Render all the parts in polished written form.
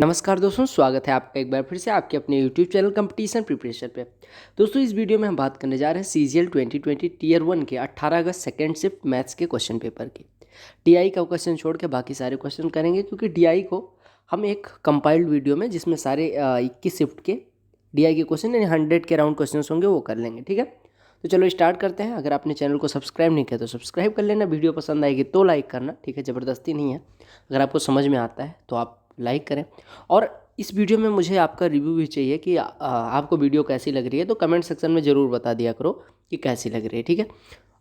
नमस्कार दोस्तों, स्वागत है आपका एक बार फिर से आपके अपने यूट्यूब चैनल कंपटीशन प्रिपरेशन पे। दोस्तों, इस वीडियो में हम बात करने जा रहे हैं सीजीएल 2020 टीयर 1 के 18 अगस्त सेकेंड शिफ्ट मैथ्स के क्वेश्चन पेपर के। टीआई का क्वेश्चन छोड़ के बाकी सारे क्वेश्चन करेंगे, क्योंकि डीआई को हम एक कंपाइल्ड वीडियो में जिसमें सारे 21 शिफ्ट के डीआई के क्वेश्चन यानी 100 के अराउंड क्वेश्चन होंगे वो कर लेंगे। ठीक है, तो चलो स्टार्ट करते हैं। अगर आपने चैनल को सब्सक्राइब नहीं किया तो सब्सक्राइब कर लेना, वीडियो पसंद आएगी तो लाइक करना। ठीक है, ज़बरदस्ती नहीं है, अगर आपको समझ में आता है तो आप लाइक करें। और इस वीडियो में मुझे आपका रिव्यू भी चाहिए कि आपको वीडियो कैसी लग रही है, तो कमेंट सेक्शन में ज़रूर बता दिया करो कि कैसी लग रही है। ठीक है,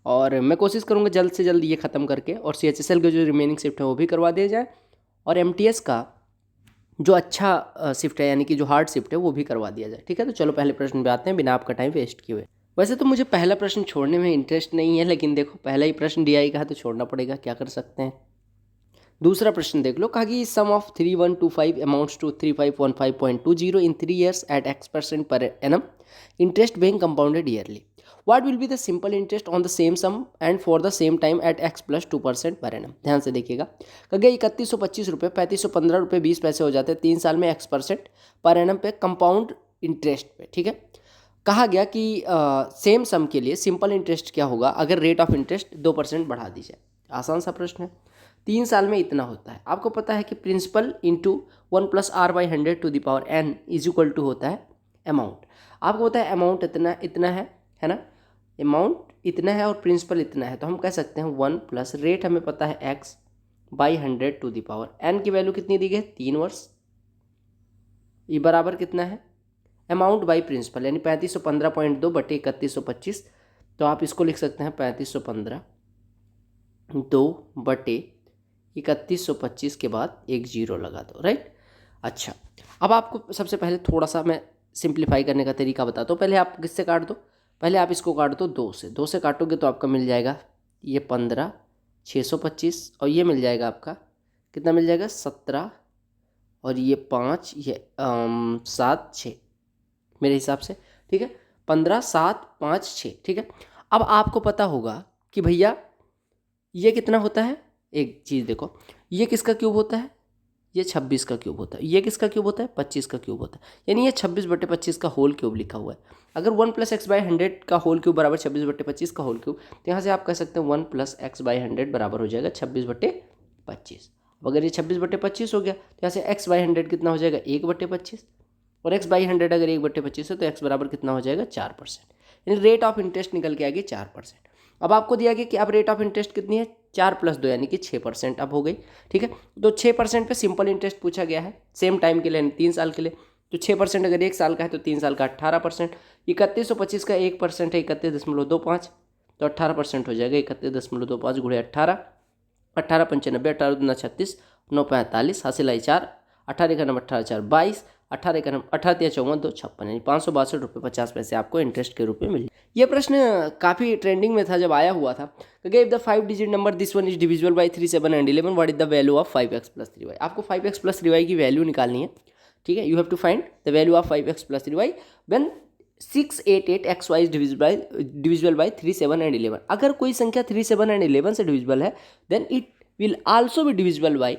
और मैं कोशिश करूँगा जल्द से जल्द ये ख़त्म करके और सीएचएसएल के जो रिमेनिंग शिफ्ट है वो भी करवा दिया जाए, और एमटीएस का जो अच्छा शिफ्ट है यानी कि जो हार्ड शिफ्ट है वो भी करवा दिया जाए। ठीक है, तो चलो पहले प्रश्न पे आते हैं बिना आपका टाइम वेस्ट किए हुए। वैसे तो मुझे पहला प्रश्न छोड़ने में इंटरेस्ट नहीं है, लेकिन देखो पहला ही प्रश्न डीआई का है तो छोड़ना पड़ेगा, क्या कर सकते हैं। दूसरा प्रश्न देख लो, कहा कि sum of 3125 amounts to 3515.20 in 3 years at x% per annum interest being compounded yearly. What will be the simple interest on the same sum and for the same time at x plus 2% per annum? ध्यान से देखिएगा, कहा गया 3125 रुपये 3515 रुपये 20 पैसे हो जाते हैं 3 साल में x% पर एनम पे कंपाउंड इंटरेस्ट पे। ठीक है, कहा गया कि सेम सम के लिए सिंपल इंटरेस्ट क्या होगा अगर रेट ऑफ इंटरेस्ट 2% बढ़ा दी जाए। आसान सा प्रश्न है, 3 साल में इतना होता है। आपको पता है कि principal into 1+r/100 to the power n is equal to होता है अमाउंट। आपको पता है अमाउंट इतना इतना है ना, अमाउंट इतना है और प्रिंसिपल इतना है, तो हम कह सकते हैं 1 प्लस रेट हमें पता है x/100 to the power n की वैल्यू कितनी दी गई है 3 वर्ष, ये बराबर कितना है अमाउंट बाई प्रिंसिपल यानी 3515.2 बटे 3125। तो आप इसको लिख सकते हैं 3515 2 बटे 3125 के बाद एक जीरो लगा दो, राइट। अच्छा, अब आपको सबसे पहले थोड़ा सा मैं सिंप्लीफाई करने का तरीका बताता हूँ। पहले आप किससे काट दो, पहले आप इसको काट दो 2 से काटोगे तो आपका मिल जाएगा ये 15 625, और ये मिल जाएगा आपका कितना मिल जाएगा 17, और ये 5 ये 7 6 मेरे हिसाब से। ठीक है, 15 7 5 6। ठीक है, अब आपको पता होगा कि भैया ये कितना होता है। एक चीज़ देखो, ये किसका क्यूब होता है, ये 26 का क्यूब होता है। ये किसका क्यूब होता है, 25 का क्यूब होता है, यानी ये 26/25 का होल क्यूब लिखा हुआ है। अगर 1+x/100 का होल क्यूब बराबर 26/25 का होल क्यूब, तो यहाँ से आप कह सकते हैं 1+x/100 बराबर हो जाएगा 26/25। अब अगर ये 26/25 हो गया तो यहाँ से x/100 कितना हो जाएगा 1/25, और x/100 अगर 1/25 है तो x बराबर कितना हो जाएगा 4%, यानी रेट ऑफ इंटरेस्ट निकल के आ गई 4%। अब आपको दिया गया कि अब रेट ऑफ इंटरेस्ट कितनी है 4 + 2 यानी कि 6% अब हो गई। ठीक है, तो 6% पे सिंपल इंटरेस्ट पूछा गया है सेम टाइम के लिए यानी 3 साल के लिए, तो 6% अगर 1 साल का है तो 3 साल का 18%। 3125 का 1% है 31.25, तो 18% हो जाएगा 31.25 गुणे 18, 18×95 18×2 36 9×45 हासिल आई 4, 18×18 = 18 18 का 18 54 2 56 यानी 562.50 आपको इंटरेस्ट के रूप में मिली। ये प्रश्न काफ़ी ट्रेंडिंग में था जब आया हुआ था। If the 5 digit number this one is divisible by 3 7 and 11 what is the value of 5x + 3y। आपको 5x + 3y की वैल्यू निकालनी है। ठीक है, you have to find the value of 5x + 3y when 688xy is divisible by 3 7 and 11। अगर कोई संख्या 3 7 and 11 से डिविजिबल है then it will also be divisible by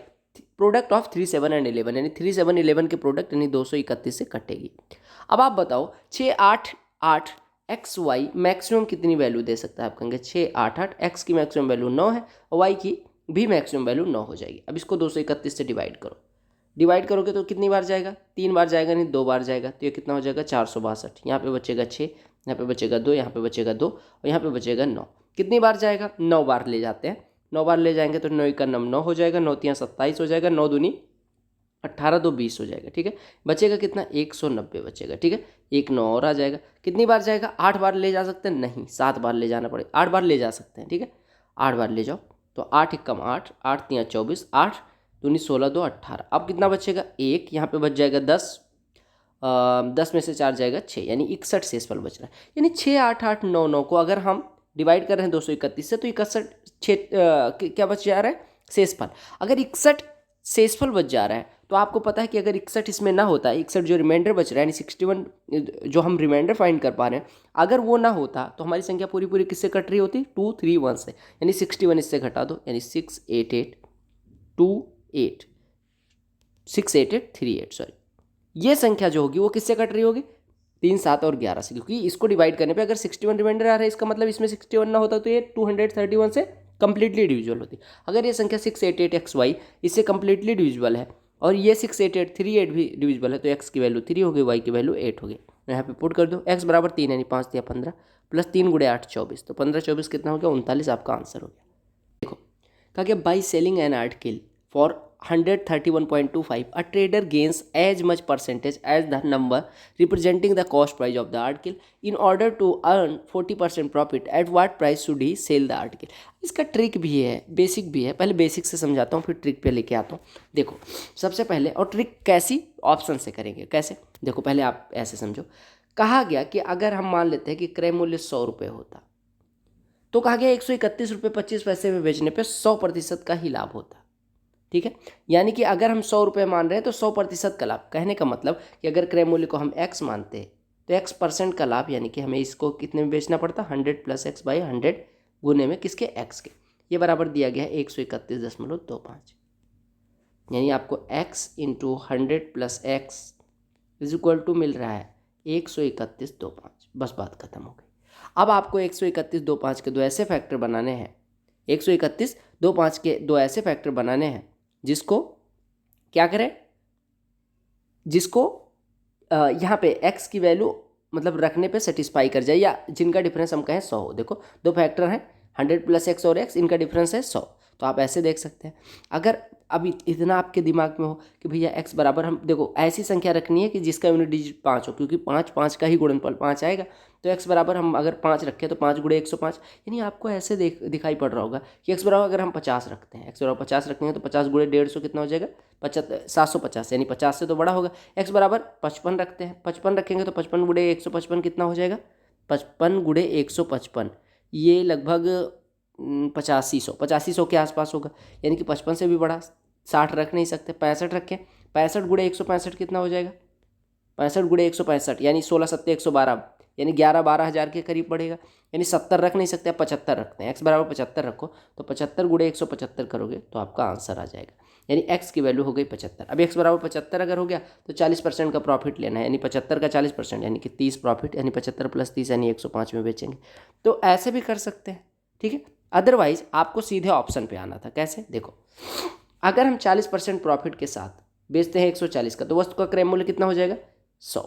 product of 3 7 and 11, यानी 3 7 11 के प्रोडक्ट यानी 231 से कटेगी। अब आप बताओ 6 8 8 एक्स वाई मैक्सिमम कितनी वैल्यू दे सकता है। आप कहेंगे 6 8 8 एक्स की मैक्सिमम वैल्यू 9 है और वाई की भी मैक्सिमम वैल्यू 9 हो जाएगी। अब इसको 231 से डिवाइड करो, डिवाइड करोगे तो कितनी बार जाएगा 3 बार जाएगा नहीं 2 बार जाएगा, तो ये कितना हो जाएगा 462। यहाँ पे बचेगा 6, यहाँ पे बचेगा 2, यहाँ पे बचेगा 2 और यहाँ पे बचेगा 9। कितनी बार जाएगा 9 बार ले जाते हैं, 9 बार ले जाएंगे तो 9 का 9 हो जाएगा, 9 3 27 हो जाएगा, 9 दूनी 18 2 20 हो जाएगा। ठीक है, बचेगा कितना 190 बचेगा। ठीक है, एक 9 और आ जाएगा। कितनी बार जाएगा 8 बार ले जा सकते हैं, नहीं 7 बार ले जाना पड़ेगा, 8 बार ले जा सकते हैं। ठीक है, 8 बार ले जाओ तो 8 एकम 8 8 3 24 8 दूनी 16 2 18। अब कितना बचेगा 1, यहाँ पे बच जाएगा 10, 10 में से 4 जाएगा 6 यानी 61 शेषफल बच रहा है। यानी 6 8 8 9 9 को अगर हम डिवाइड कर रहे हैं 231 से तो 61 क्या बच जा रहा है शेषफल। अगर 61 शेषफल बच जा रहा है तो आपको पता है कि अगर 61 इसमें ना होता है, 61 जो रिमाइंडर बच रहा है यानी 61 जो हम रिमाइंडर फाइंड कर पा रहे हैं, अगर वो ना होता तो हमारी संख्या पूरी पूरी किससे कट रही होती 2 3 1 से, यानी 61 इससे घटा दो यानी 6 8 8 2 8 68838 सॉरी, ये संख्या जो होगी वो किससे कट रही होगी, 3, 7 और 11 से, क्योंकि इसको डिवाइड करने पे अगर 61 रिमाइंडर आ रहा है इसका मतलब इसमें 61 ना होता तो ये 231 से कंप्लीटली डिविजिबल होती। अगर ये संख्या 688XY इससे कंप्लीटली डिविजिबल है और ये 68838 भी डिविजिबल है तो x की वैल्यू 3 हो गई, y की वैल्यू 8 हो गई। यहाँ पे पुट कर दो, x बराबर 3 यानी 5 या 15 प्लस 3 गुणे 8 24, तो 15 24 कितना हो गया, 39 आपका आंसर हो गया। देखो कहा गया by selling an article for 131.25 a trader gains as much percentage as the number representing the cost price of the article in order to earn 40% profit at what price should he sell the article। इसका trick भी है, basic भी है, पहले basic से समझाता हूँ फिर ट्रिक पे लेके आता हूँ। देखो सबसे पहले, और ट्रिक कैसी, ऑप्शन से करेंगे, कैसे, देखो पहले आप ऐसे समझो। कहा गया कि अगर हम मान लेते हैं कि क्रय मूल्य 100 रुपये होता तो कहा गया 131 रुपये 25 पैसे में बेचने पे 100% का ही लाभ होता। ठीक है, यानी कि अगर हम 100 रुपये मान रहे हैं तो 100% का लाभ, कहने का मतलब कि अगर क्रय मूल्य को हम x मानते हैं तो x% का लाभ, यानी कि हमें इसको कितने में बेचना पड़ता, 100 + x/100 गुने में किसके, x के, ये बराबर दिया गया है 131.25, यानी आपको x × 100 + x = मिल रहा है 131.25। बस बात खत्म हो गई। अब आपको 131.25 के दो ऐसे फैक्टर बनाने हैं, 131.25 के दो ऐसे फैक्टर बनाने हैं जिसको क्या करें, जिसको यहाँ पे x की वैल्यू मतलब रखने पे सेटिस्फाई कर जाए, या जिनका डिफरेंस हम कहें 100 हो। देखो दो फैक्टर हैं 100 + x और x, इनका डिफरेंस है 100, तो आप ऐसे देख सकते हैं। अगर अभी इतना आपके दिमाग में हो कि भैया x बराबर, हम देखो ऐसी संख्या रखनी है कि जिसका यूनिट डिजिट 5 हो, क्योंकि 5 का ही गुणनफल 5 आएगा, तो x बराबर हम अगर 5 रखें तो 5 × 105, यानी आपको ऐसे दिखाई पड़ रहा होगा कि x बराबर अगर हम 50 रखते हैं, x बराबर 50 रखेंगे तो 50 × 150 कितना हो जाएगा, 750, यानी 50 से तो बड़ा होगा। x बराबर 55 रखते हैं, 55 रखेंगे तो 55 × 155 कितना हो जाएगा, 55 × 155, ये लगभग 8500 के आसपास होगा, यानी कि 55 से भी बड़ा। 60 रख नहीं सकते, 65 रखें, 65 × 165 कितना हो जाएगा, 65 × 165 यानी 16 7 112, यानी 11-12 हज़ार के करीब पड़ेगा, यानी 70 रख नहीं सकते, आप 75 रखते हैं। x बराबर 75 रखो तो 75 × 175 करोगे तो आपका आंसर आ जाएगा, यानी x की वैल्यू हो गई 75। अब x बराबर 75 अगर हो गया तो 40% का प्रॉफिट लेना है, यानी 75 का 40% यानी कि 30 प्रॉफिट, यानी 75 + 30 यानी 105 में बेचेंगे। तो ऐसे भी कर सकते हैं, ठीक है। अदरवाइज आपको सीधे ऑप्शन पे आना था। कैसे, देखो अगर हम 40% प्रॉफिट के साथ बेचते हैं 140 का, तो वस्तु का क्रय मूल्य कितना हो जाएगा, 100।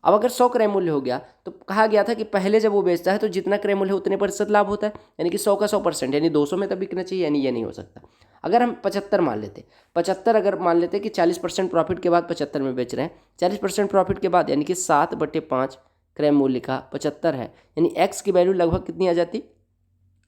अब अगर 100 क्रय मूल्य हो गया तो कहा गया था कि पहले जब वो बेचता है तो जितना क्रय मूल्य उतने प्रतिशत लाभ होता है, यानी कि 100 का 100%, यानी 200 में तब बिकना चाहिए, यानी ये नहीं हो सकता। अगर हम 75 मान लेते, 75 अगर मान लेते कि 40% प्रॉफिट के बाद 75 में बेच रहे हैं, 40% प्रॉफिट के बाद यानी कि 7/5 क्रय मूल्य का 75 है, यानी x की वैल्यू लगभग कितनी आ जाती,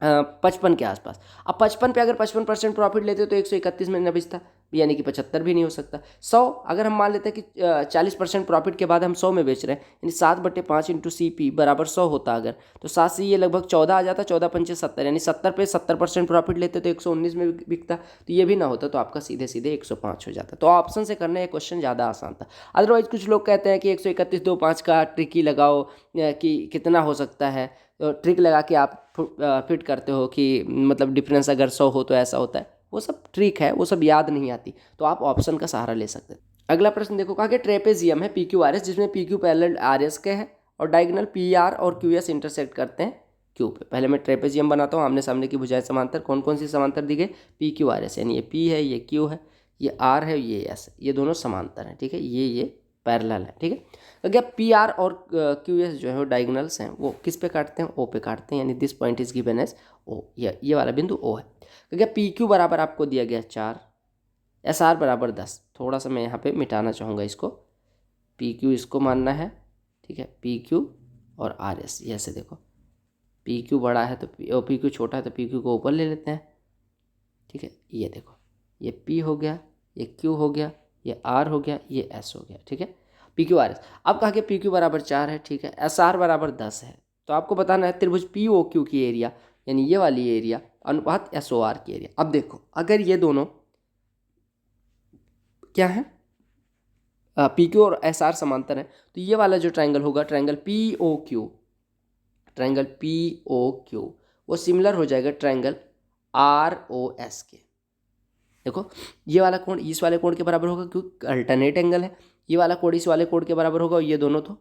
55 के आसपास। अब 55 पे अगर 55% प्रॉफिट लेते तो 131 में न बेचता, यानी कि 75 भी नहीं हो सकता। 100 अगर हम मान लेते हैं कि 40% प्रॉफिट के बाद हम 100 में बेच रहे हैं, यानी 7/5 × CP बराबर 100 होता अगर, तो 7 से ये लगभग 14 आ जाता, 14 × 5 = 70, यानी 70 पे 70% प्रॉफिट लेते तो 119 में बिकता, तो ये भी ना होता, तो आपका सीधे सीधे 105 हो जाता। तो ऑप्शन से करना ये क्वेश्चन ज़्यादा आसान था। अदरवाइज कुछ लोग कहते हैं कि 131.25 का ट्रिक ही लगाओ कि कितना हो सकता है, तो ट्रिक लगा के आप फिट करते हो कि मतलब डिफरेंस अगर 100 हो तो ऐसा होता है, वो सब ट्रिक है, वो सब याद नहीं आती, तो आप ऑप्शन का सहारा ले सकते हैं। अगला प्रश्न देखो, कहा कि ट्रेपेजियम है PQRS, जिसमें PQ पैरेलल RS के है और डायगोनल PR और QS इंटरसेक्ट करते हैं Q पे। पहले मैं ट्रेपेजियम बनाता हूँ, आमने सामने की भुजाएं समांतर, कौन कौन सी समांतर दी गई, PQRS, यानी ये P है, ये Q है, ये R है, ये S है, ये दोनों समांतर हैं, ठीक है, ये पैरेलल है, ठीक है। तो क्या PR और QS जो है वो डायगोनल्स हैं, वो किस पे काटते हैं, O पे काटते हैं, यानी this point is given as O, ये वाला बिंदु O है। तो क्या PQ बराबर आपको दिया गया 4, SR बराबर 10, थोड़ा सा मैं यहाँ पे मिटाना चाहूँगा इसको, PQ इसको मानना है, ठीक है, PQ और RS, ये ऐसे देखो, PQ बड़ा है तो PQ छोटा है तो PQ को ऊपर ले लेते हैं, ठीक है, ये देखो, ये P हो गया, ये Q हो गया, ये R हो गया, ये S हो गया, ठीक है, PQRS। अब कहा कि PQ बराबर 4 है, ठीक है, SR बराबर 10 है, तो आपको बताना है त्रिभुज POQ की एरिया, यानी ये वाली एरिया अनुपात SOR की एरिया। अब देखो अगर ये दोनों क्या है, PQ और SR समांतर है, तो ये वाला जो ट्रायंगल होगा, ट्रायंगल POQ वो सिमिलर हो जाएगा ट्रायंगल ROS के, देखो ये वाला कोण इस वाले कोण के बराबर होगा क्योंकि अल्टरनेट एंगल है, ये वाला कोण इस वाले कोण के बराबर होगा और ये दोनों तो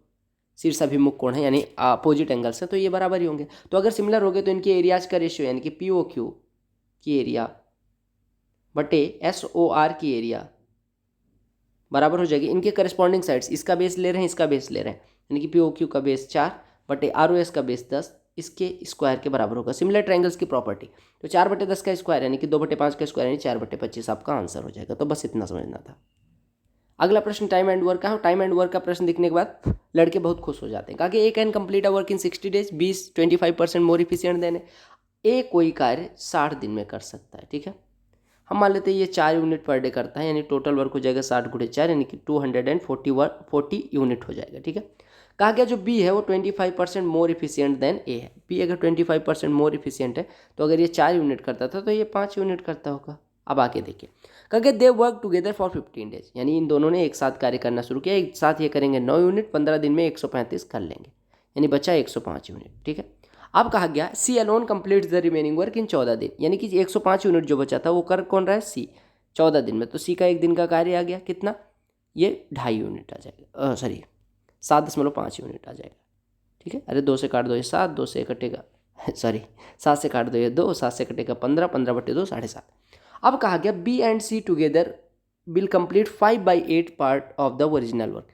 शीर्षाभिमुख कोण है यानी अपोजिट एंगल्स हैं, तो ये बराबर ही होंगे। तो अगर सिमिलर हो गए तो इनके एरियाज का रेशियो यानी कि POQ की एरिया बटे SOR की एरिया बराबर हो जाएगी इनके करस्पॉन्डिंग साइड्स, इसका बेस ले रहे हैं इसका बेस ले रहे हैं, यानी कि POQ का बेस 4 बटे ROS का बेस 10 इसके स्क्वायर के बराबर होगा। सिमिलर ट्रायंगल्स की प्रॉपर्टी, तो 4/10 का स्क्वायर यानी कि 2/5 का स्क्वायर यानी 4/25 आपका आंसर हो जाएगा। तो बस इतना समझना था। अगला प्रश्न टाइम एंड वर्क का है। टाइम एंड वर्क का प्रश्न दिखने के बाद लड़के बहुत खुश हो जाते हैं। कहा कि A can complete a work in 60 days, 25% more efficient than A कोई कार्य 60 दिन में कर सकता है। ठीक है, हम मान लेते हैं ये 4 यूनिट पर डे करता है, यानी टोटल वर्क हो जाएगा 60 × 4 यानी कि 240 यूनिट हो जाएगा। ठीक है, कहा गया जो बी है वो 25% मोर इफिशियंट देन ए है। बी अगर 25% मोर इफिशियंट है तो अगर ये 4 यूनिट करता था तो ये 5 यूनिट करता होगा। अब आके देखिए, कहा गया they work together for 15 days, यानी इन दोनों ने एक साथ कार्य करना शुरू किया, एक साथ ये करेंगे 9 यूनिट, 15 दिन में 135 कर लेंगे, यानी बचा 105 यूनिट। ठीक है, अब कहा गया C alone complete the remaining work in 14 दिन, यानी कि 105 यूनिट जो बचा था वो कर कौन रहा है, सी 14 दिन में। तो सी का एक दिन का कार्य आ गया कितना, ये 2.5 यूनिट आ जाएगा, सॉरी 7.5 यूनिट आ जाएगा। ठीक है, अरे 2 से काट दो ये 7, 2 से कटेगा सॉरी 7 से काट दो ये 2, 7 से कटेगा 15, 15/2 7.5। अब कहा गया B and C together will complete 5/8 part of the original work.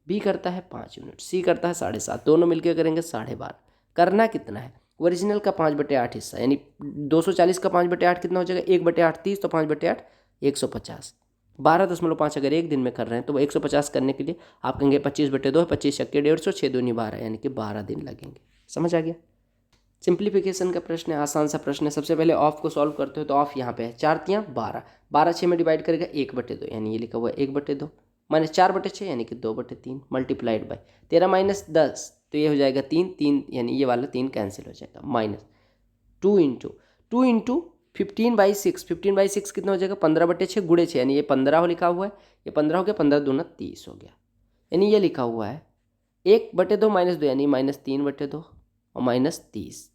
B करता है 5 यूनिट, सी करता है 7.5, दोनों मिलकर करेंगे 12.5। करना कितना है, ओरिजिनल का 5/8 हिस्सा, यानी 240 का 5/8 कितना हो जाएगा, 1/8 30, तो 5/8 150। 12.5 अगर एक दिन में कर रहे हैं तो 150 करने के लिए आप कहेंगे 25/2, 25 × 150, 6 दूनी 12, यानी कि 12 दिन लगेंगे। समझ आ गया, सिंप्लीफिकेशन का प्रश्न है, आसान सा प्रश्न है। सबसे पहले ऑफ को सॉल्व करते हो तो ऑफ यहाँ पे है 4 × 3 12, 12 6 में डिवाइड करेगा 1/2, यानी ये लिखा हुआ है 1/2 माइनस 4/6 यानी कि 2/3 मल्टीप्लाइड बाय 13 - 10 तो ये हो जाएगा 3 3, यानी ये वाला 3 कैंसिल हो जाएगा, माइनस 2 × 15/6, 15/6 कितना हो जाएगा 15/6 × 6, यानी ये 15 लिखा हुआ है, ये 15 हो गया, 15 दूना 30 हो गया, यानी ये लिखा हुआ है 1/2 - 2 यानी -3/2 और -30,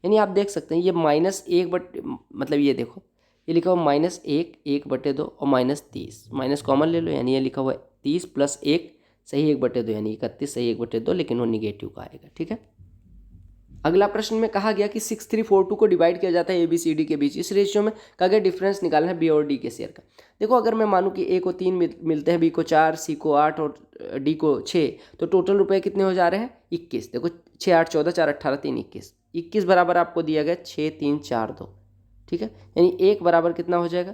यानी आप देख सकते हैं ये -1 मतलब ये देखो ये लिखा हुआ -1 1/2 और -30, माइनस कॉमन ले लो, यानी ये लिखा हुआ है 30 + 1 सही 1/2 यानी 31 सही 1/2, लेकिन वो निगेटिव का आएगा। ठीक है, अगला प्रश्न में कहा गया कि 6342 को डिवाइड किया जाता है ABCD के बीच, इस रेशियो में कहा गया डिफरेंस निकालना है B और D के शेयर का। देखो अगर मैं मानूं कि A को 3 मिलते हैं, B को 4, C को 8 और D को 6, तो टोटल रुपए कितने हो जा रहे हैं 21। देखो 6 8 14 4 18 3 21, 21 बराबर आपको दिया गया 6 3 4 2। ठीक है, यानी 1 बराबर कितना हो जाएगा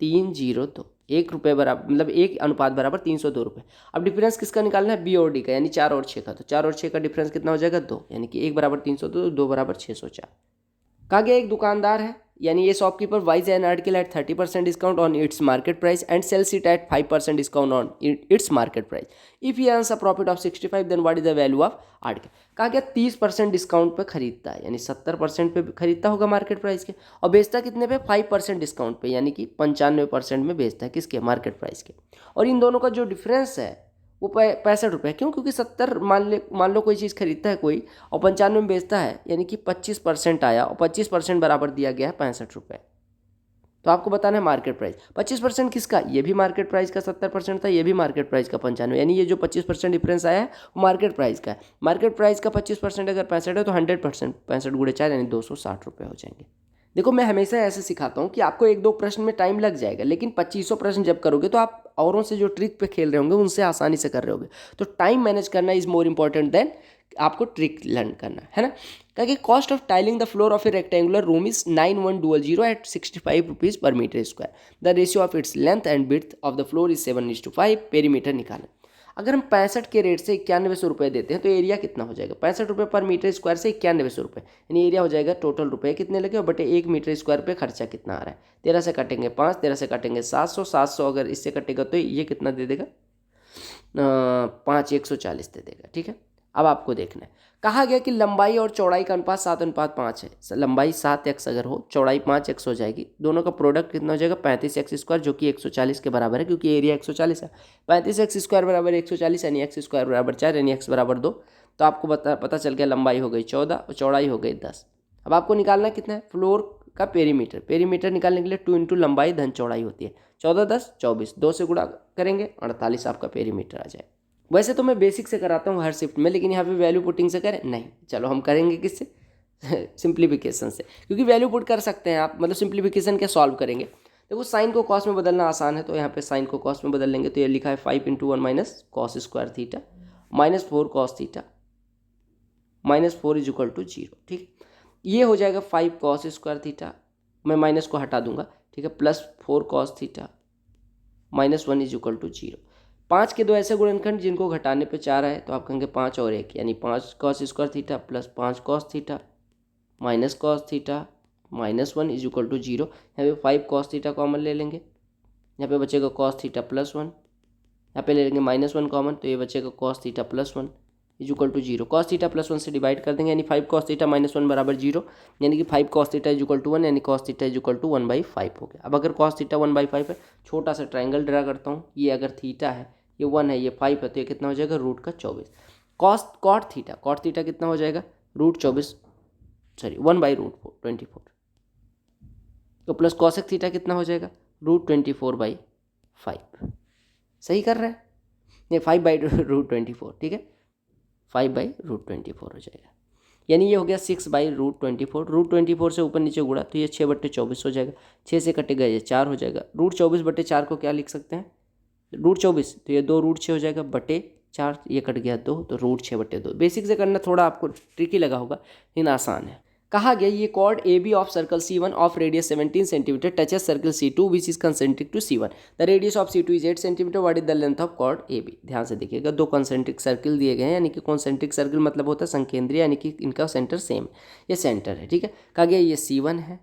302, 1 रुपये बराबर मतलब 1 अनुपात बराबर 302 रुपये। अब डिफरेंस किसका निकालना है B और D का, यानी 4 और 6 का, तो 4 और 6 का डिफरेंस कितना हो जाएगा 2, यानी कि 1 बराबर 302, 2 बराबर 604। कहा गया एक दुकानदार है, यानी ये shopkeeper buys an article at 30% discount on its market price and sells it at 5% discount on its market price. If he earns a profit of 65 then what is the value of article. कहा गया 30% discount पे खरीदता है, यानी 70% पे खरीदता होगा market price के, और बेचता कितने पे 5% डिस्काउंट पे, यानी कि 95% में बेचता है किसके मार्केट प्राइस के। और इन दोनों का जो डिफरेंस है वो 65 रुपये, क्यों, क्योंकि 70 मान लो कोई चीज़ खरीदता है कोई और 95 में बेचता है, यानी कि 25% आया और 25% बराबर दिया गया है 65 रुपये। तो आपको बताना है मार्केट प्राइस, 25% किसका, ये भी मार्केट प्राइस का 70% था, ये भी मार्केट प्राइस का 95, यानी ये जो 25% डिफरेंस आया है वो मार्केट प्राइस का है। मार्केट प्राइस का 25% अगर 65 है तो 100% 65 × 4 यानी 260 रुपये हो जाएंगे। देखो मैं हमेशा ऐसे सिखाता हूँ कि आपको 1-2 प्रश्न में टाइम लग जाएगा, लेकिन 2500 प्रश्न जब करोगे तो आप औरों से जो ट्रिक पे खेल रहे होंगे उनसे आसानी से कर रहे होगे। तो टाइम मैनेज करना इज मोर इंपॉर्टेंट देन आपको ट्रिक लर्न करना है ना। क्योंकि cost of tiling the floor of a rectangular room is 9100 at 65 rupees per metre square. The ratio of its length and width of the floor is 7:5। Perimeter निकालें। अगर हम 65 के rate से 9100 रुपये देते हैं तो एरिया कितना हो जाएगा, 65 रुपये पर मीटर स्क्वायर से 9100 रुपये, यानी एरिया हो जाएगा टोटल रुपये कितने लगे और बटे 1 मीटर स्क्वायर पे खर्चा कितना आ रहा है। 13 से काटेंगे 5, 13 से काटेंगे 700, 700 अगर इससे कटेगा तो ये कितना दे देगा 5 140 दे देगा। ठीक है, अब आपको देखना है, कहा गया कि लंबाई और चौड़ाई का अनुपात 7:5 है। लंबाई 7x अगर हो, चौड़ाई 5x हो जाएगी, दोनों का प्रोडक्ट कितना हो जाएगा 35x² जो कि 140 के बराबर है, क्योंकि एरिया 140 है। 35x² बराबर 140 यानी x² बराबर 4 यानी x बराबर 2। तो आपको पता चल गया लंबाई हो गई 14 और चौड़ाई हो गई 10। अब आपको निकालना कितना है, फ्लोर का पेरीमीटर, पेरीमीटर निकालने के लिए 2 इंटू लंबाई धन चौड़ाई होती है, 14 10 24, 2 से गुणा करेंगे 48 आपका पेरीमीटर आ जाए। वैसे तो मैं बेसिक से कराता हूँ हर शिफ्ट में, लेकिन यहाँ पे वैल्यू पुटिंग से करें नहीं, चलो हम करेंगे किससे सिंप्लीफिकेशन से, क्योंकि वैल्यू पुट कर सकते हैं आप, मतलब सिंप्लीफिकेशन क्या सॉल्व करेंगे। देखो साइन को कॉस में बदलना आसान है, तो यहाँ पे साइन को कॉस में बदल लेंगे, तो ये लिखा है 5 into 1 minus cos square theta minus 4 cos theta minus 4 is equal to 0। ठीक, ये हो जाएगा 5 कॉस स्क्वायर थीटा, मैं माइनस को हटा दूंगा, ठीक है, plus 4 cos theta minus 1 is equal to 0। 5 के दो ऐसे गुणनखंड जिनको घटाने पे 4 आए, तो आप कहेंगे 5 और 1, यानी 5 cos square theta plus 5 cos theta minus cos theta minus 1 is equal to 0। यहाँ पे 5 कॉस थीटा कॉमन ले लेंगे, यहाँ पे बचेगा कॉस थीटा प्लस 1, यहाँ पे ले लेंगे माइनस 1 कॉमन, तो ये बचेगा cos theta plus 1 is equal to 0। Cos theta plus 1 से डिवाइड कर देंगे, यानी 5 कॉस थीटा माइनस 1 बराबर 0, यानी कि 5 cos theta is equal to 1, यानी cos theta is equal to 1/5 हो गया। अब अगर कॉस थीटा 1/5 है, छोटा सा ट्राइंगल ड्रा करता हूँ, ये अगर थीटा है, ये 1 है, ये 5 है, तो ये कितना हो जाएगा रूट का 24। कॉट थीटा कितना हो जाएगा रूट 24, सॉरी 1/√24, तो प्लस कॉसेक थीटा कितना हो जाएगा √24/5। सही कर रहा है, ये 5/√24, ठीक है, 5/√24 हो जाएगा, यानी ये हो गया 6/√24। √24 से ऊपर नीचे गुणा, तो ये 6/24 हो जाएगा, 6 से कटेगा ये 4 हो जाएगा। √24/4 को क्या लिख सकते हैं √24, तो ये 2√6 हो जाएगा बटे 4, ये कट गया 2, तो √6/2। बेसिक से करना थोड़ा आपको ट्रिकी लगा होगा, लेकिन आसान है। कहा गया ये chord A B of circle C1 of radius 17 centimetre touches circle C2 which is concentric to C1। The radius of C2 is 8 centimetre, what is the length of chord A B. ध्यान से देखिएगा, दो concentric circle दिए गए हैं, यानी कि concentric circle मतलब होता है संकेंद्रीय, यानी कि इनका सेंटर सेम, ये सेंटर है, ठीक है। कहा गया ये C1 है,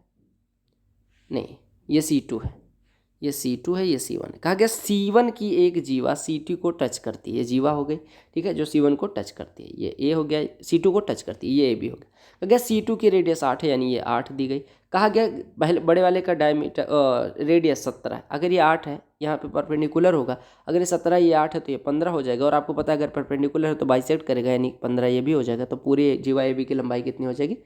नहीं ये C2 है, ये C2 है, ये C1 है। कहा गया C1 की एक जीवा C2 को टच करती है, ये जीवा हो गई, ठीक है, जो C1 को टच करती है, ये A हो गया, C2 को टच करती है, ये AB हो गया। कहा गया C2 की रेडियस 8 है, यानी ये 8 दी गई। कहा गया पहले बड़े वाले का डायमीटर रेडियस 17 है, अगर ये 8 है, यहाँ पे परपेंडिकुलर होगा, अगर ये 17 ये 8 है, तो ये 15 हो जाएगा, और आपको पता है अगर परपेंडिकुलर है तो बाइसेक्ट करेगा, यानी 15 ये भी हो जाएगा, तो पूरी जीवा AB की लंबाई कितनी हो जाएगी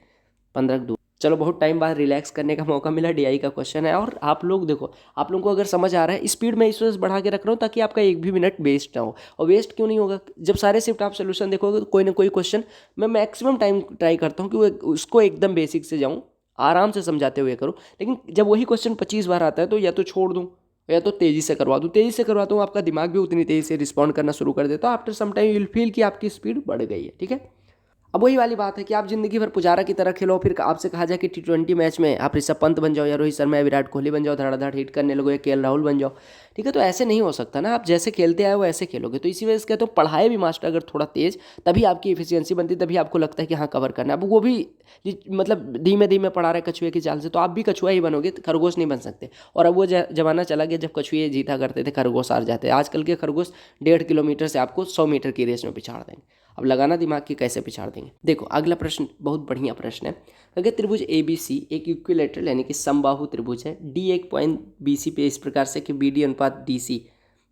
15 दूर। चलो बहुत टाइम बाद रिलैक्स करने का मौका मिला, DI का क्वेश्चन है, और आप लोग देखो, आप लोगों को अगर समझ आ रहा है, स्पीड में इस वजह से बढ़ा के रख रहा हूँ ताकि आपका एक भी मिनट वेस्ट ना हो। और वेस्ट क्यों नहीं होगा, जब सारे शिफ्ट आप सोल्यूशन देखोगे तो कोई ना कोई क्वेश्चन मैं मैक्सिमम टाइम ट्राई करता हूँ कि उसको एकदम बेसिक से जाऊँ, आराम से समझाते हुए करूँ, लेकिन जब वही क्वेश्चन 25 बार आता है तो या तो छोड़ दूँ या तो तेज़ी से करवा दूँ। तेज़ी से करवाता हूँ, आपका दिमाग भी उतनी तेज़ी से रिस्पॉन्ड करना शुरू कर देता है, after some time you will feel कि आपकी स्पीड बढ़ गई है, ठीक है। अब वही वाली बात है कि आप जिंदगी भर पुजारा की तरह खेलो, फिर आपसे कहा जाए कि T20 मैच में आप ऋषभ पंत बन जाओ, या रोहित शर्मा या विराट कोहली बन जाओ, धड़ाधड़ हिट करने लगो, या KL राहुल बन जाओ, ठीक है, तो ऐसे नहीं हो सकता ना। आप जैसे खेलते आए वो ऐसे खेलोगे, तो इसी वजह से कहते हो पढ़ाए भी मास्टर अगर थोड़ा तेज, तभी आपकी एफिशिएंसी बनती, तभी आपको लगता है कि हाँ कवर करना है। अब वो भी मतलब धीमे धीमे पढ़ा रहे कछुए की चाल से, तो आप भी कछुआ ही बनोगे, खरगोश नहीं बन सकते। और अब वो जमाना चला गया जब कछुए जीता करते थे, खरगोश हार जाते। आजकल के खरगोश 1.5 किलोमीटर से आपको 100 मीटर की रेस में पिछाड़ देंगे। अब लगाना दिमाग की कैसे पिछाड़ देंगे। देखो अगला प्रश्न बहुत बढ़िया प्रश्न है। अगर त्रिभुज ABC एक इक्विलेटरल यानी कि समबाहु त्रिभुज है, D एक पॉइंट BC पे इस प्रकार से कि BD अनुपात DC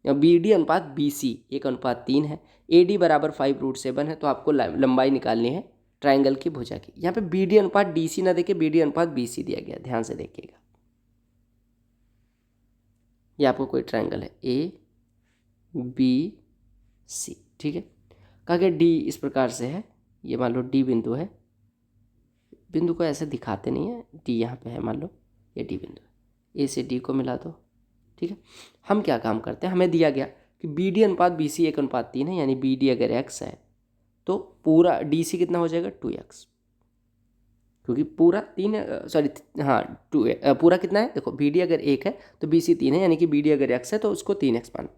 या BD अनुपात BC 1:3 है, AD बराबर 5√7 है, तो आपको लंबाई निकालनी है ट्राइंगल की भुजा की। यहाँ पे BD अनुपात DC ना देके BD अनुपात BC दिया गया, ध्यान से देखिएगा। ये आपको कोई ट्राइंगल है ABC, ठीक है। कहा गया D इस प्रकार से है, ये मान लो D बिंदु है, बिंदु को ऐसे दिखाते नहीं है, D यहाँ पे है, मान लो ये D बिंदु है, A से D को मिला दो, ठीक है। हम क्या काम करते हैं, हमें दिया गया कि BD अनुपात BC 1:3 है, यानी BD अगर x है तो पूरा DC कितना हो जाएगा 2x, क्योंकि पूरा 3 सॉरी हाँ 2 पूरा कितना है, देखो BD अगर 1 है तो BC 3 है, यानी कि BD अगर x है तो उसको 3x मान।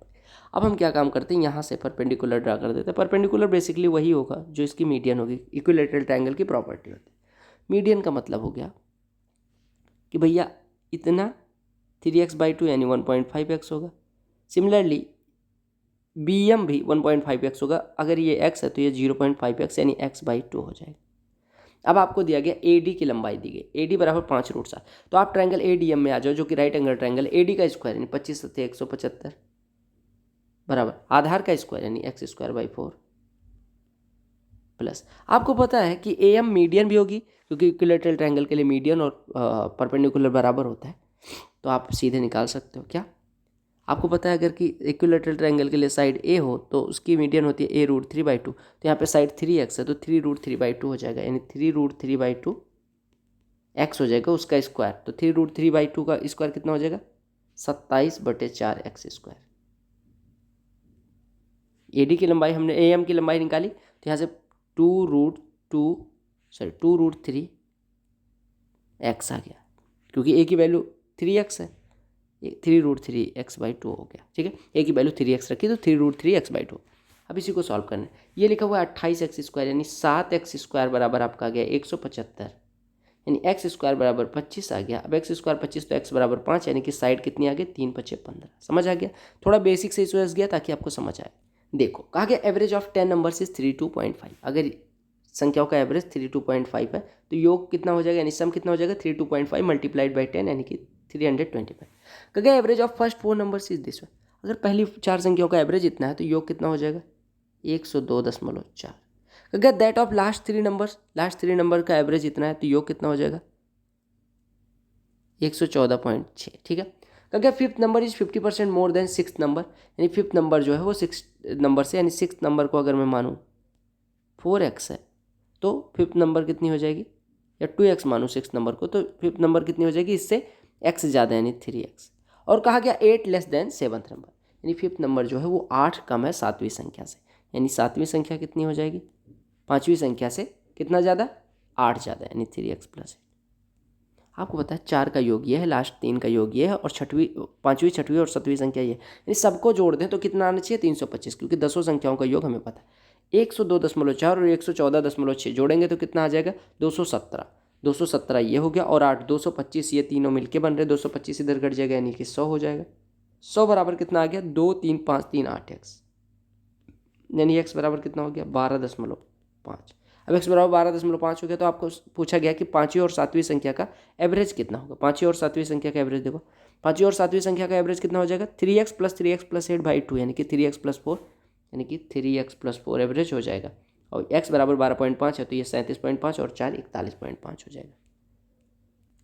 अब हम क्या काम करते हैं, यहाँ से परपेंडिकुलर ड्रा कर देते हैं। परपेंडिकुलर बेसिकली वही होगा जो इसकी मीडियन होगी, इक्विलेटरल ट्रायंगल की प्रॉपर्टी होती है। मीडियन का मतलब हो गया कि भैया इतना 3x/2 यानी 1.5x होगा। सिमिलरली BM भी 1.5x होगा, अगर ये x है तो ये 0.5x यानी x/2 हो जाएगा। अब आपको दिया गया AD की लंबाई दी गई, AD बराबर 5√7, तो आप ट्रायंगल ADM में आ जाओ जो कि राइट एंगल ट्रायंगल। AD का स्क्वायर यानी 25 × 175 बराबर आधार का स्क्वायर यानी x²/4 प्लस आपको पता है कि ए एम मीडियन भी होगी, क्योंकि इक्विलैटरल ट्रायंगल के लिए मीडियन और परपेंडिकुलर बराबर होता है, तो आप सीधे निकाल सकते हो। क्या आपको पता है अगर कि इक्विलैटरल ट्रायंगल के लिए साइड ए हो तो उसकी मीडियन होती है a√3/2, तो यहाँ पे साइड 3x है तो 3√3/2 हो जाएगा, यानी 3√3/2 x हो जाएगा उसका स्क्वायर। तो 3√3/2 का स्क्वायर कितना हो जाएगा? 27/4x²। AD की लंबाई हमने AM की लंबाई निकाली, तो यहाँ से 2√3x आ गया, क्योंकि a की वैल्यू 3x है, 3√3x/2 हो गया। ठीक है, a की वैल्यू 3x रखी तो 3√3x/2। अब इसी को सॉल्व करना है। ये लिखा हुआ है 28x² यानी 7x² बराबर आपका आ गया 175, यानी x² बराबर 25 आ गया। अब x² 25 तो x बराबर 5, यानी कि साइड कितनी आ गई? 3×5 = 15। समझ आ गया? थोड़ा बेसिक से इस गया ताकि आपको समझ आए। देखो कहा गया एवरेज ऑफ 10 नंबर्स इज 32.5। अगर संख्याओं का एवरेज 32.5 है तो योग कितना हो जाएगा, यानी सम कितना हो जाएगा? 32.5 मल्टीप्लाइड बाई 10 यानी कि 325। कहा गया average of first 4 numbers is this one. अगर पहली 4 संख्याओं का एवरेज इतना है तो योग कितना हो जाएगा? 102.4। कहा गया that of last 3 numbers, last 3 number का एवरेज इतना है तो योग कितना हो जाएगा? 114.6। ठीक है, कहा गया fifth number is 50% more than six number, यानी फिफ्थ नंबर जो है वो सिक्स नंबर से, यानी सिक्स नंबर को अगर मैं मानूँ 4x है तो फिफ्थ नंबर कितनी हो जाएगी, या 2x मानूँ सिक्स नंबर को तो फिफ्थ नंबर कितनी हो जाएगी? इससे x ज़्यादा यानी 3x। और कहा गया 8 लेस देन सेवन्थ नंबर, यानी फिफ्थ नंबर जो है वो 8 कम है सातवीं संख्या से, यानी सातवीं संख्या कितनी हो जाएगी? पाँचवीं संख्या से कितना ज़्यादा? 8 ज़्यादा, यानी 3x+8। आपको पता है 4 का योग ये है, लास्ट 3 का योग ये है, और पाँचवीं छठवीं और सातवीं संख्या ये है, यानी सबको जोड़ दें तो कितना आना चाहिए? 325, क्योंकि दसों संख्याओं का योग हमें पता है। 102.4 और 114.6 जोड़ेंगे तो कितना आ जाएगा? 217। 217 ये हो गया, और 8 225, ये तीनों मिलके बन रहे, 225 इधर घट जाएगा यानी कि 100 हो जाएगा। 100 बराबर कितना आ गया? 2 3 5 3 8x, यानी x बराबर कितना हो गया? 12.5। अब x बराबर 12.5 हो गया तो आपको पूछा गया कि पाँचवीं और सातवीं संख्या का एवरेज कितना होगा। पाँचवीं और सातवीं संख्या का एवरेज देखो, पाँचवीं और सातवीं संख्या का एवरेज कितना हो जाएगा? 3x + 3x + 8/2, यानी कि 3x + 4, यानी कि 3x + 4 एवरेज हो जाएगा। और x बराबर 12.5 है तो ये 37.5 और 4 41.5 हो जाएगा।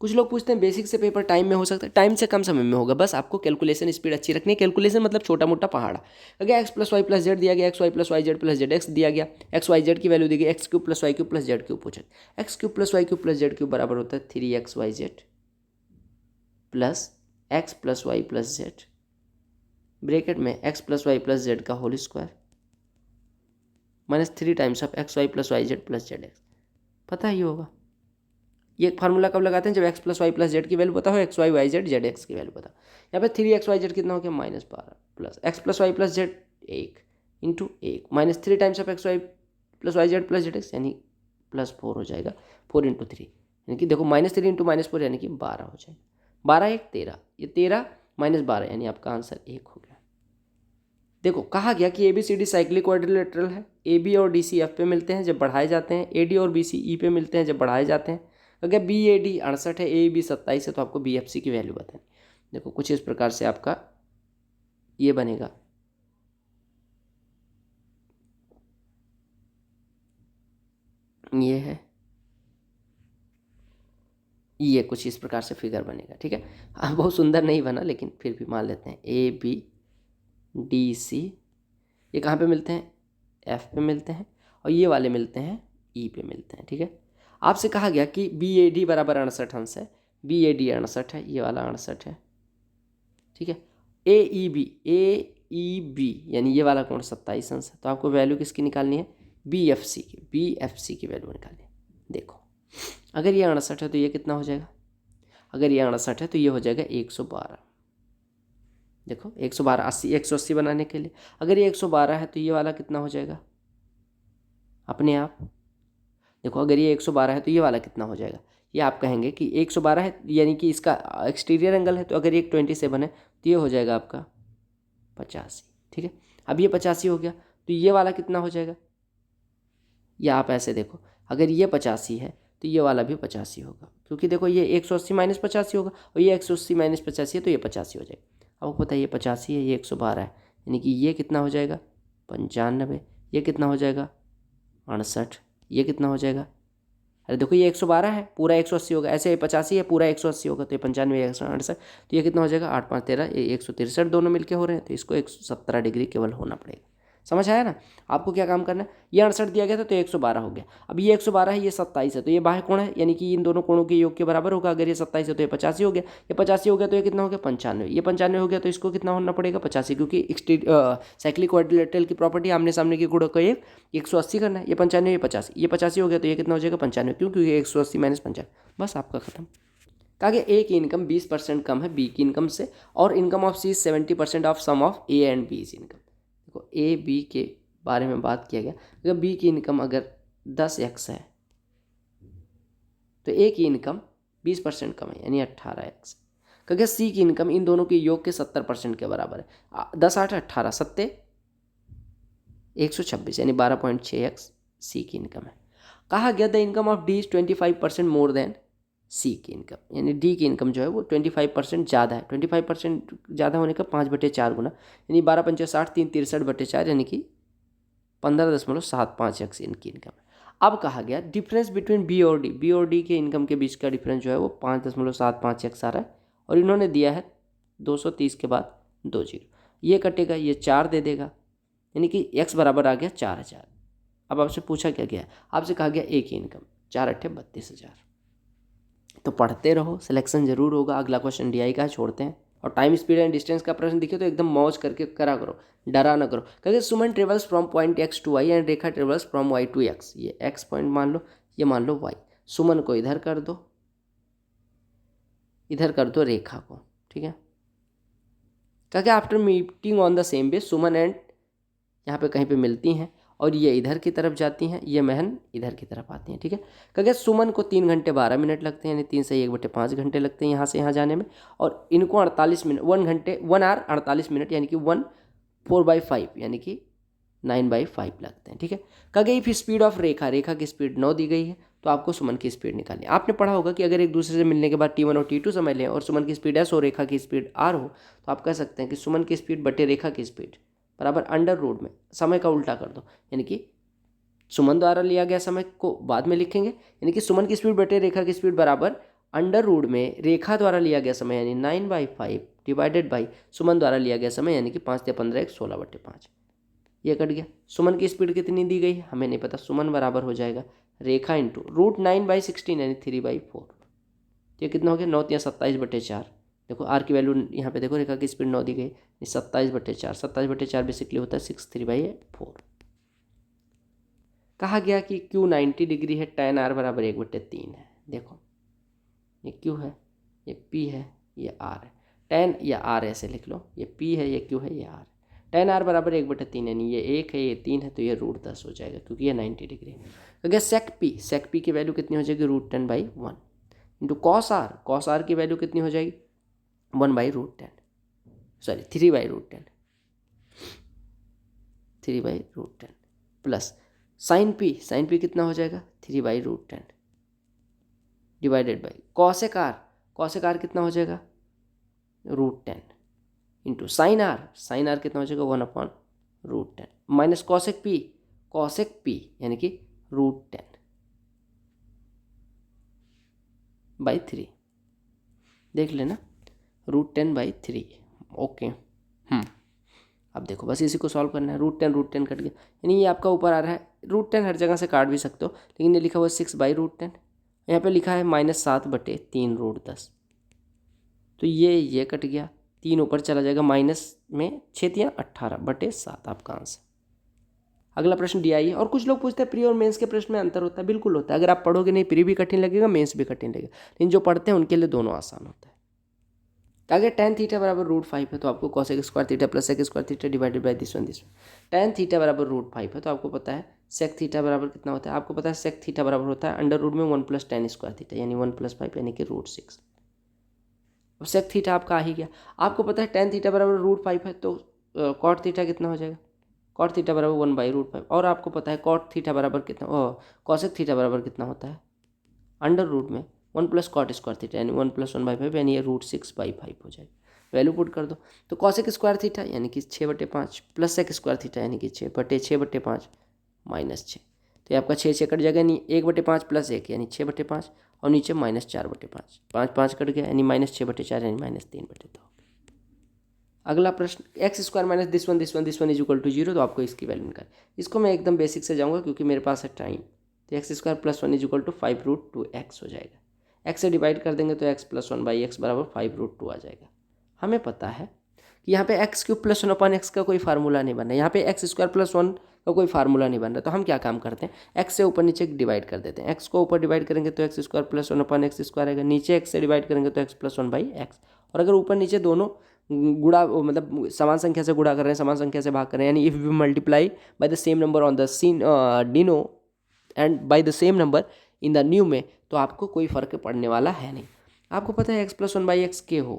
कुछ लोग पूछते हैं बेसिक से पेपर टाइम में हो सकता है, टाइम से कम समय में होगा, बस आपको कैलकुलेशन स्पीड अच्छी रखनी है। कैलकुलेशन मतलब छोटा मोटा पहाड़ा। अगर x + y + z दिया गया, xy + yz + zx दिया गया, xyz की वैल्यू दी गई, x³ + y³ + z³ पूछा, x³ + y³ + z³ बराबर होता है 3xyz plus x + y + z, bracket में x + y + z का whole square -3 times of xy + yz + zx। पता ही होगा ये फार्मूला कब लगाते हैं? जब x + y + z की वैल्यू पता हो, xy yz zx की वैल्यू पता। यहाँ पे 3xyz कितना हो गया? -12 plus x + y + z 1 into 1 -3 times of xy + yz + zx, यानी +4 हो जाएगा। 4 × 3 यानी कि देखो -3 × -4 यानी कि 12 हो जाएगा। 12 1 13, ये 13 -12 यानी आपका आंसर 1 हो गया। देखो कहा गया कि ABCD साइक्लिक क्वाड्रिलेटरल है, AB और DC F पे मिलते हैं जब बढ़ाए जाते हैं, AD और BC E पे मिलते हैं जब बढ़ाए जाते हैं। अगर BAD 68 है, AEB 27 है, तो आपको BFC की वैल्यू बतानी। देखो कुछ इस प्रकार से आपका ये बनेगा, ये है, ये कुछ इस प्रकार से फिगर बनेगा। ठीक है, हाँ बहुत सुंदर नहीं बना लेकिन फिर भी मान लेते हैं। ABDC ये कहाँ पे मिलते हैं? F पे मिलते हैं, और ये वाले मिलते हैं E पे मिलते हैं। ठीक है, आपसे कहा गया कि BAD बराबर 68 अंश है, BAD 68 है, ये वाला 68 है। ठीक है, AEB यानी ये वाला कोण 27 अंश है, तो आपको वैल्यू किसकी निकालनी है? BFC की वैल्यू निकालनी है। देखो अगर ये 68 है तो ये कितना हो जाएगा? अगर ये 68 है तो ये हो जाएगा 112। देखो 112 80 180 बनाने के लिए, अगर ये 112 है तो ये वाला कितना हो जाएगा अपने आप? देखो अगर ये 112 है तो ये वाला कितना हो जाएगा? ये आप कहेंगे कि 112 है यानी कि इसका एक्सटीरियर एंगल है, तो अगर ये 27 है तो ये हो जाएगा आपका 85। ठीक है, अब ये 85 हो गया तो ये वाला कितना हो जाएगा? या आप ऐसे देखो, अगर ये 85 है तो ये वाला भी 85 होगा, क्योंकि देखो ये 180 - 85 होगा, और ये 180 - 85 है तो ये 85 हो जाएगा। आपको पता है ये 85 है, ये 112 है, यानी कि ये कितना हो जाएगा? 95। ये कितना हो जाएगा? 68। ये कितना हो जाएगा? अरे देखो ये 112 है, पूरा 180 होगा, ऐसे 85 है, पूरा 180 होगा, तो ये 95 168, तो ये कितना हो जाएगा? 8 5 13, ये 163 दोनों मिलके हो रहे हैं, तो इसको 117 डिग्री केवल होना पड़ेगा। समझ आया ना? आपको क्या काम करना है, ये 68 दिया गया था तो 112 हो गया। अब ये 112 है, ये 27 है, तो ये बाह्य कोण है, यानी कि इन दोनों कोणों के योग के बराबर होगा। अगर ये 27 है तो ये 85 हो गया, ये 85 हो गया तो ये कितना हो गया? 95। ये 95 हो गया तो इसको कितना होना पड़ेगा? 85, क्योंकि साइक्लिक क्वाड्रिलेटरल की प्रॉपर्टी आमने सामने के गुणों का 180 करना है। ये 95, ये 85, ये 85 हो गया तो ये कितना हो जाएगा? 95, क्यों? क्योंकि 180 माइनस 95। बस आपका खत्म। कहा गया ए की इनकम 20% कम है बी की इनकम से, और income of C is 70% of sum of A and B is income. देखो ए बी के बारे में बात किया गया। अगर बी की इनकम अगर 10x है तो ए की इनकम 20% कम है, यानी 18x। क्योंकि सी की इनकम इन दोनों के योग के 70% के बराबर है। 10 8 18 सत्ते 126, यानी 12.6x सी की इनकम है। कहा गया the income of D is 25% more than C की इनकम, यानी डी की इनकम जो है वो 25% ज़्यादा है। 25% ज़्यादा होने का 5/4 गुना, यानी 12 पंचे 60, 3 63/4, यानी कि 15.75x इनकी इनकम है। अब कहा गया डिफरेंस बिटवीन बी और डी के इनकम के बीच का डिफरेंस जो है वो 5.75x आ रहा है, और इन्होंने दिया है 230 के बाद 2 जीरो। ये कटेगा, ये 4 दे देगा, यानी कि x बराबर आ गया 4000। अब आपसे पूछा क्या गया? आपसे कहा गया ए की इनकम 4 8 32,000। तो पढ़ते रहो, सिलेक्शन जरूर होगा। अगला क्वेश्चन डीआई का छोड़ते हैं, और टाइम स्पीड एंड डिस्टेंस का प्रश्न दिखे तो एकदम मौज करके करा करो, डरा ना करो। क्योंकि Suman travels from point x to y and Rekha travels from y to x। ये x पॉइंट मान लो, ये मान लो y। सुमन को इधर कर दो, इधर कर दो रेखा को, ठीक है। क्योंकि after meeting on the same base Suman and यहाँ पे कहीं पे मिलती हैं, और ये इधर की तरफ जाती हैं, ये महन इधर की तरफ आती हैं, ठीक है। क्योंकि सुमन को 3 घंटे 12 मिनट लगते हैं, यानी 3 से 1/5 घंटे लगते हैं यहाँ से यहाँ जाने में, और इनको 48 मिनट 1 आवर 48 मिनट, यानी कि 4/5, यानी कि 9/5 लगते हैं, ठीक है। क्योंकि इफ स्पीड ऑफ रेखा की स्पीड 9 दी गई है, तो आपको सुमन की स्पीड निकालनी है। आपने पढ़ा होगा कि अगर एक दूसरे से मिलने के बाद T1 और T2 समझ लें, और सुमन की स्पीड S और रेखा की स्पीड R हो, तो आप कह सकते हैं कि सुमन की स्पीड बटे रेखा की स्पीड बराबर अंडर रूट में समय का उल्टा कर दो, यानी कि सुमन द्वारा लिया गया समय को बाद में लिखेंगे, यानी कि सुमन की स्पीड बटे रेखा की स्पीड बराबर अंडर रूट में रेखा द्वारा लिया गया समय, यानी 9/5 डिवाइडेड बाई सुमन द्वारा लिया गया समय, यानी कि 5 × 15 = 16/5। ये कट गया। सुमन की स्पीड कितनी दी गई है हमें नहीं पता। सुमन बराबर हो जाएगा रेखा इंटू √9/16, यानी 3/4। ये कितना हो गया? 9 × 27/4। देखो आर की वैल्यू यहाँ पे देखो, रेखा की स्पीड 9 दी गई, 27/4। 27/4 बेसिकली होता है 6 3/4। कहा गया कि Q 90 डिग्री है, tan R बराबर 1/3 है। देखो ये Q है, ये P है, ये R है। tan या R ऐसे लिख लो, ये P है, ये Q है, ये R है। tan R बराबर 1/3, यानी ये 1 है, ये 3 है, तो ये √10 हो जाएगा, क्योंकि ये 90 डिग्री है। अगर sec P की वैल्यू कितनी हो जाएगी? √10/1 इंटू cos R की वैल्यू कितनी हो जाएगी? 1/√10, सॉरी 3/√10, 3/√10 प्लस sin P कितना हो जाएगा? 3/√10 डिवाइडेड बाई cosec R कितना हो जाएगा? √10 इंटू sin R कितना हो जाएगा? 1/√10 माइनस cosec P यानी कि √10/3 देख लेना, √10/3। ओके अब देखो बस इसी को सॉल्व करना है। √10 कट गया, यानी ये आपका ऊपर आ रहा है। √10 हर जगह से काट भी सकते हो, लेकिन ये लिखा हुआ है 6/√10, यहाँ पे लिखा है -7/3 √10, तो ये कट गया, 3 ऊपर चला जाएगा, माइनस में 6 × 18/7 आपका आंसर। अगला प्रश्न दिया है, और कुछ लोग पूछते हैं प्री और मेंस के प्रश्न में अंतर होता है। बिल्कुल होता है। अगर आप पढ़ोगे नहीं, प्री भी कठिन लगेगा, मेंस भी कठिन लगेगा, लेकिन जो पढ़ते हैं उनके लिए दोनों आसान होता है। अगर tan थीटा बराबर √5 है, तो आपको cosec square theta plus sec square theta divided by this one. tan theta बराबर √5 है, तो आपको पता है sec थीटा बराबर कितना होता है? आपको पता है sec थीटा बराबर होता है अंडर रूट में 1 + tan स्क्वायर थीटा, यानी 1 + 5, यानी कि √6। अब sec थीटा आपका आ ही गया। आपको पता है tan थीटा बराबर √5 है, तो cot थीटा कितना हो जाएगा? cot थीटा बराबर 1/√5। और आपको पता है cot थीटा बराबर कितना, cosec थीटा बराबर कितना होता है? अंडर रूट में 1 + cot स्क्वायर थीटा, यानी 1 + 1/5, यानी ये √6/5 हो जाएगा। वैल्यू पुट कर दो, तो cosec स्क्वायर थीटा यानी कि 6/5 प्लस sec स्क्वायर थीटा यानी कि 6/5 -6 - 6 तो ये आपका 6 कट जाएगा, यानी 1/5 + 1 यानी 6/5 और नीचे -4/5, 5 कट गया यानी -6/4 यानी -3/2। अगला प्रश्न x² - दिस वन = 0, तो आपको इसकी वैल्यू निकाल। इसको मैं एकदम बेसिक से जाऊँगा क्योंकि मेरे पास है टाइम। तो x² + 1 = 5√2x हो जाएगा। x से डिवाइड कर देंगे तो x + 1/x = 5√2 आ जाएगा। हमें पता है कि यहाँ पे x³ + 1/x का कोई फार्मूला नहीं बन रहा है, यहाँ पे x² + 1 का कोई फार्मूला नहीं बन रहा। तो हम क्या काम करते हैं, x से ऊपर नीचे डिवाइड कर देते हैं। x को ऊपर डिवाइड करेंगे तो x² + 1/x² आएगा, नीचे x से डिवाइड करेंगे तो x + 1/x। और अगर ऊपर नीचे दोनों गुणा मतलब समान संख्या से गुणा कर रहे हैं, समान संख्या से भाग कर रहे हैं, यानी if we multiply by the same number on the deno and by the same number in the new में, तो आपको कोई फर्क पड़ने वाला है नहीं। आपको पता है x + 1/x के हो,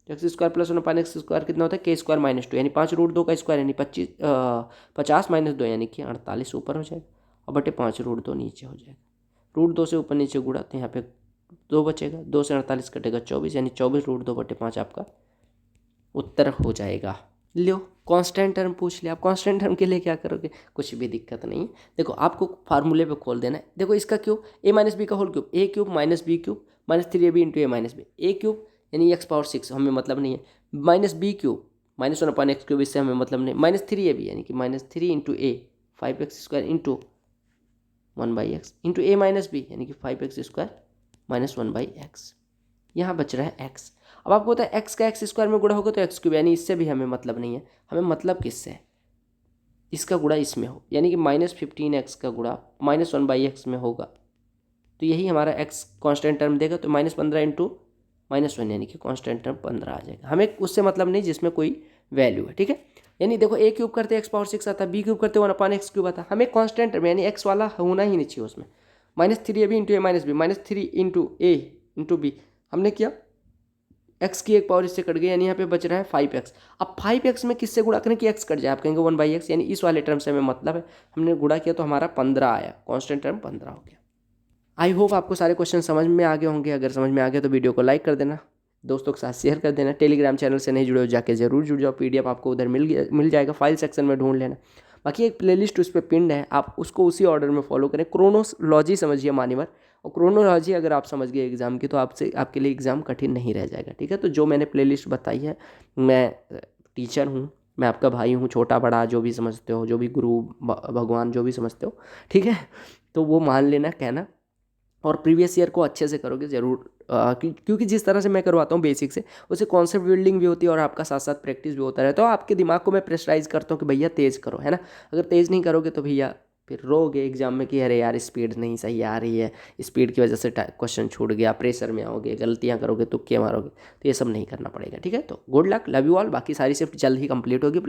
तो x² + 1/x² कितना होता है, k² - 2 यानी 5√2 का स्क्वायर यानी 50 - 2 यानी कि 48 ऊपर हो जाएगा और बटे 5√2 नीचे हो जाएगा। √2 से ऊपर नीचे गुणा तो यहाँ पे 2 बचेगा, 2 से 48 कटेगा 24 यानी 24√2/5 आपका उत्तर हो जाएगा। लो कांस्टेंट टर्म पूछ लिया, आप कांस्टेंट टर्म के लिए क्या करोगे, कुछ भी दिक्कत नहीं है। देखो आपको फार्मूले पे खोल देना है। देखो इसका क्यूब a - b का whole cube, a³ - b³ -3ab × a - b, a³ यानी x⁻6 हमें मतलब नहीं है, -b³ -1/x³ इससे हमें मतलब नहीं, -3ab यानी कि -3 × a 5x² × 1/x × a - b यानी कि 5x² - 1/x। यहाँ बच रहा है x। अब आपको पता है x का x² में गुणा होगा तो x³ यानी इससे भी हमें मतलब नहीं है। हमें मतलब किससे है, इसका गुणा इसमें हो, यानी कि -15x का गुणा -1/x में होगा, तो यही हमारा x कांस्टेंट टर्म देगा। तो -15 × -1 यानी कि कांस्टेंट टर्म 15 आ जाएगा। हमें उससे मतलब नहीं जिसमें कोई वैल्यू है, ठीक है। यानी देखो a³ करते x⁻6 आता है, b³ करते 1/x³ आता है। हमें कांस्टेंट टर्म यानी x वाला होना ही नहीं चाहिए उसमें। -3ab × a - b -3 × a × b हमने किया, x की एक पावर इससे कट गई यानी यहाँ पे बच रहा है 5x। अब 5x में किससे गुणा करें कि x कट जाए, आप कहेंगे 1/x, यानी इस वाले टर्म से हमें मतलब है। हमने गुणा किया तो हमारा 15 आया, कांस्टेंट टर्म 15 हो गया। आई होप आपको सारे क्वेश्चन समझ में आ गए होंगे। अगर समझ में आ गया तो वीडियो को लाइक कर देना, दोस्तों के साथ शेयर कर देना। टेलीग्राम चैनल से नहीं जुड़े हो जाके जरूर जुड़ जाओ, PDF आपको उधर मिल जाएगा, फाइल सेक्शन में ढूंढ लेना। बाकी एक प्लेलिस्ट उस पर पिंड है, आप उसको उसी ऑर्डर में फॉलो करें। क्रोनोलॉजी समझिए मान्यवर, और क्रोनोलॉजी अगर आप समझ गए एग्जाम की तो आपके लिए एग्जाम कठिन नहीं रह जाएगा, ठीक है। तो जो मैंने प्लेलिस्ट बताई है, मैं टीचर हूँ, मैं आपका भाई हूँ, छोटा बड़ा जो भी समझते हो, जो भी गुरु भगवान जो भी समझते हो, ठीक है, तो वो मान लेना, कहना। और प्रीवियस ईयर को अच्छे से करोगे ज़रूर, क्योंकि जिस तरह से मैं करवाता हूँ बेसिक से, उससे कॉन्सेप्ट बिल्डिंग भी होती है और आपका साथ साथ प्रैक्टिस भी होता रहता है। तो आपके दिमाग को मैं प्रेशराइज करता हूँ कि भैया तेज़ करो, है ना। अगर तेज़ नहीं करोगे तो भैया फिर रोगे एग्जाम में कि अरे यार स्पीड नहीं सही आ रही है, स्पीड की वजह से क्वेश्चन छूट गया, प्रेशर में आओगे, गलतियाँ करोगे, तुक्के मारोगे, तो ये सब नहीं करना पड़ेगा, ठीक है। तो good luck, love you all. बाकी सारी शिफ्ट जल्द ही कंप्लीट होगी।